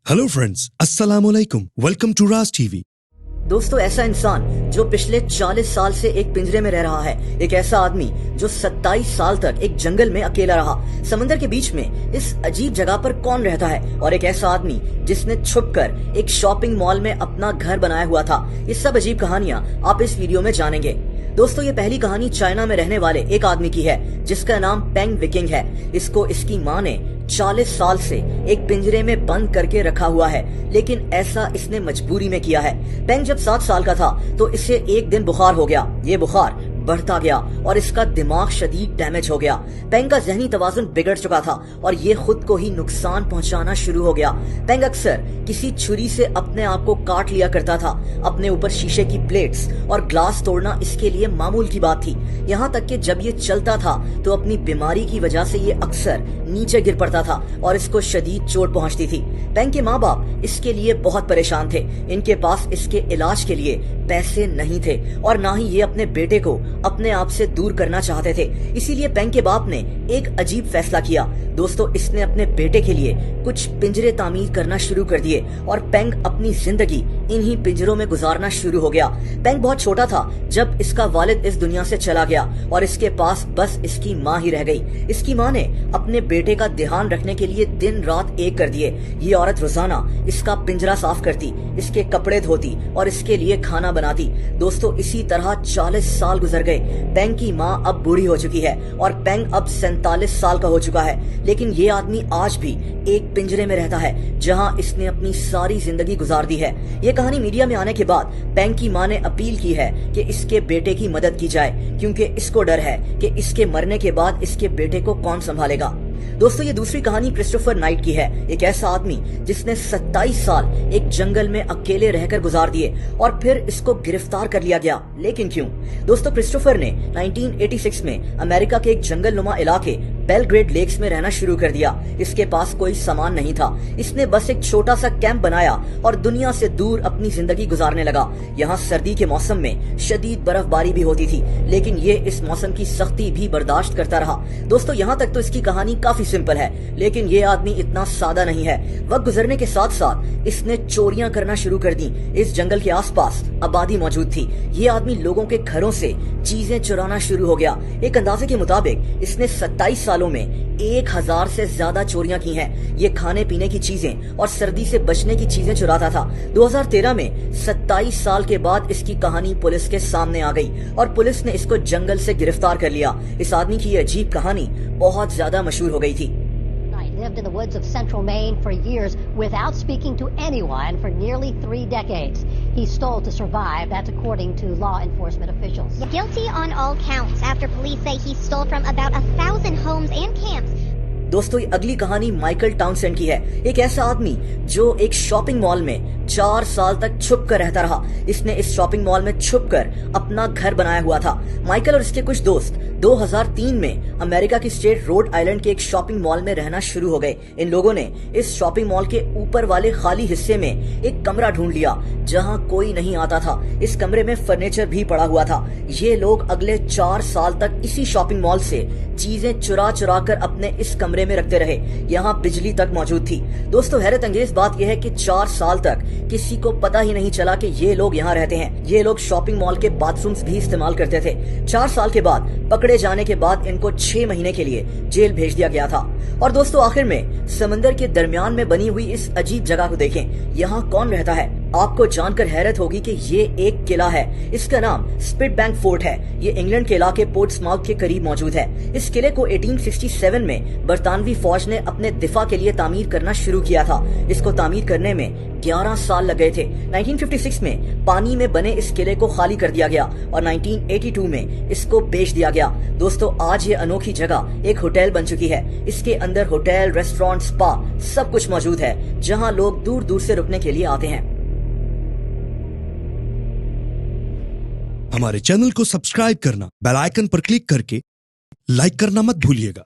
Hello friends, अस्सलाम वालेकुम। Welcome to Raj TV. दोस्तों, ऐसा इंसान जो पिछले 40 साल से एक पिंजरे में रह रहा है, एक ऐसा आदमी जो 27 साल तक एक जंगल में अकेला रहा, समंदर के बीच में इस अजीब जगह पर कौन रहता है, और एक ऐसा आदमी जिसने छुपकर एक शॉपिंग मॉल में अपना घर बनाया हुआ था। ये सब अजीब कहानियां आप इस वीडियो में जानेंगे। दोस्तों, ये पहली कहानी चाइना में रहने वाले एक आदमी की है जिसका नाम पेंग विकिंग है। इसको इसकी माँ ने 40 साल से एक पिंजरे में बंद करके रखा हुआ है, लेकिन ऐसा इसने मजबूरी में किया है। पेंग जब 7 साल का था तो इसे एक दिन बुखार हो गया। ये बुखार बढ़ता गया और इसका दिमाग शदीद डैमेज हो गया। पेंग का जहनी तवाजुन बिगड़ चुका था और ये खुद को ही नुकसान पहुंचाना शुरू हो गया। पेंग अक्सर किसी छुरी से अपने आप को काट लिया करता था। अपने ऊपर शीशे की प्लेट्स और ग्लास तोड़ना इसके लिए मामूल की बात थी। यहाँ तक कि जब ये चलता था तो अपनी बीमारी की वजह से ये अक्सर नीचे गिर पड़ता था और इसको शदीद चोट पहुंचती थी। पेंग के माँ बाप इसके लिए बहुत परेशान थे। इनके पास इसके इलाज के लिए पैसे नहीं थे और ना ही ये अपने बेटे को अपने आप से दूर करना चाहते थे। इसीलिए पेंग के बाप ने एक अजीब फैसला किया। दोस्तों, इसने अपने बेटे के लिए कुछ पिंजरे तामीर करना शुरू कर दिए और पेंग अपनी जिंदगी इन्हीं पिंजरों में गुजारना शुरू हो गया। पेंग बहुत छोटा था जब इसका वालिद इस दुनिया से चला गया और इसके पास बस इसकी माँ ही रह गई। इसकी माँ ने अपने बेटे का ध्यान रखने के लिए दिन रात एक कर दिए। ये औरत रोजाना इसका पिंजरा साफ करती, इसके कपड़े धोती और इसके लिए खाना बनाती। दोस्तों, इसी तरह 40 साल गुजर गए। पेंग की माँ अब बूढ़ी हो चुकी है और पेंग अब 47 साल का हो चुका है, लेकिन ये आदमी आज भी एक पिंजरे में रहता है जहां इसने अपनी सारी जिंदगी गुजार दी है। ये कहानी मीडिया में आने के बाद पेंग की माँ ने अपील की है कि इसके बेटे की मदद की जाए, क्योंकि इसको डर है कि इसके मरने के बाद इसके बेटे को कौन संभालेगा। दोस्तों, ये दूसरी कहानी क्रिस्टोफर नाइट की है। एक ऐसा आदमी जिसने 27 साल एक जंगल में अकेले रहकर गुजार दिए और फिर इसको गिरफ्तार कर लिया गया। लेकिन क्यों? दोस्तों, क्रिस्टोफर ने 1986 में अमेरिका के एक जंगल नुमा इलाके बेलग्रेड लेक्स में रहना शुरू कर दिया। इसके पास कोई सामान नहीं था। इसने बस एक छोटा सा कैंप बनाया और दुनिया से दूर अपनी जिंदगी गुजारने लगा। यहाँ सर्दी के मौसम में शदीद बर्फबारी भी होती थी, लेकिन ये इस मौसम की सख्ती भी बर्दाश्त करता रहा। दोस्तों, यहाँ तक तो इसकी कहानी काफी सिंपल है, लेकिन ये आदमी इतना सादा नहीं है। वक्त गुजरने के साथ साथ इसने चोरियां करना शुरू कर दी। इस जंगल के आसपास आबादी मौजूद थी। ये आदमी लोगों के घरों से चीजें चुराना शुरू हो गया। एक अंदाजे के मुताबिक इसने 27 सालों में 1000 से ज्यादा चोरियां की हैं। ये खाने पीने की चीजें और सर्दी से बचने की चीजें चुराता था। 2013 में 27 साल के बाद इसकी कहानी पुलिस के सामने आ गई और पुलिस ने इसको जंगल से गिरफ्तार कर लिया। इस आदमी की ये अजीब कहानी बहुत ज्यादा मशहूर हो गई थी। Lived in the woods of central Maine for years without speaking to anyone for nearly 3 decades. He stole to survive, that's according to law enforcement officials. Guilty on all counts after police say he stole from about 1,000 homes and camps. दोस्तों, अगली कहानी Michael Townsend की है। एक ऐसा आदमी जो एक शॉपिंग मॉल में 4 साल तक छुप कर रहता रहा। इसने इस शॉपिंग मॉल में छुपकर अपना घर बनाया हुआ था। माइकल और इसके कुछ दोस्त 2003 में अमेरिका की स्टेट रोड आइलैंड के एक शॉपिंग मॉल में रहना शुरू हो गए। इन लोगों ने इस शॉपिंग मॉल के ऊपर वाले खाली हिस्से में एक कमरा ढूंढ लिया जहां कोई नहीं आता था। इस कमरे में फर्नीचर भी पड़ा हुआ था। ये लोग अगले 4 साल तक इसी शॉपिंग मॉल से चीजें चुरा चुरा कर अपने इस कमरे में रखते रहे। यहाँ बिजली तक मौजूद थी। दोस्तों, हैरत अंगेज बात यह है कि 4 साल तक किसी को पता ही नहीं चला कि ये लोग यहाँ रहते हैं। ये लोग शॉपिंग मॉल के बाथरूम्स भी इस्तेमाल करते थे। 4 साल के बाद पकड़े जाने के बाद इनको 6 महीने के लिए जेल भेज दिया गया था। और दोस्तों, आखिर में समंदर के दरमियान में बनी हुई इस अजीब जगह को देखें। यहाँ कौन रहता है? आपको जानकर हैरत होगी कि ये एक किला है। इसका नाम स्पिटबैंक फोर्ट है। ये इंग्लैंड के इलाके पोर्ट्समाउथ के करीब मौजूद है। इस किले को 1867 में बरतानवी फौज ने अपने दिफा के लिए तामीर करना शुरू किया था। इसको तामीर करने में 11 साल लग गए थे। 1956 में पानी में बने इस किले को खाली कर दिया गया और 1982 में इसको बेच दिया गया। दोस्तों, आज ये अनोखी जगह एक होटल बन चुकी है। इसके अंदर होटल, रेस्टोरेंट, स्पा सब कुछ मौजूद है, जहाँ लोग दूर दूर से रुकने के लिए आते हैं। हमारे चैनल को सब्सक्राइब करना, बेल आइकन पर क्लिक करके लाइक करना मत भूलिएगा।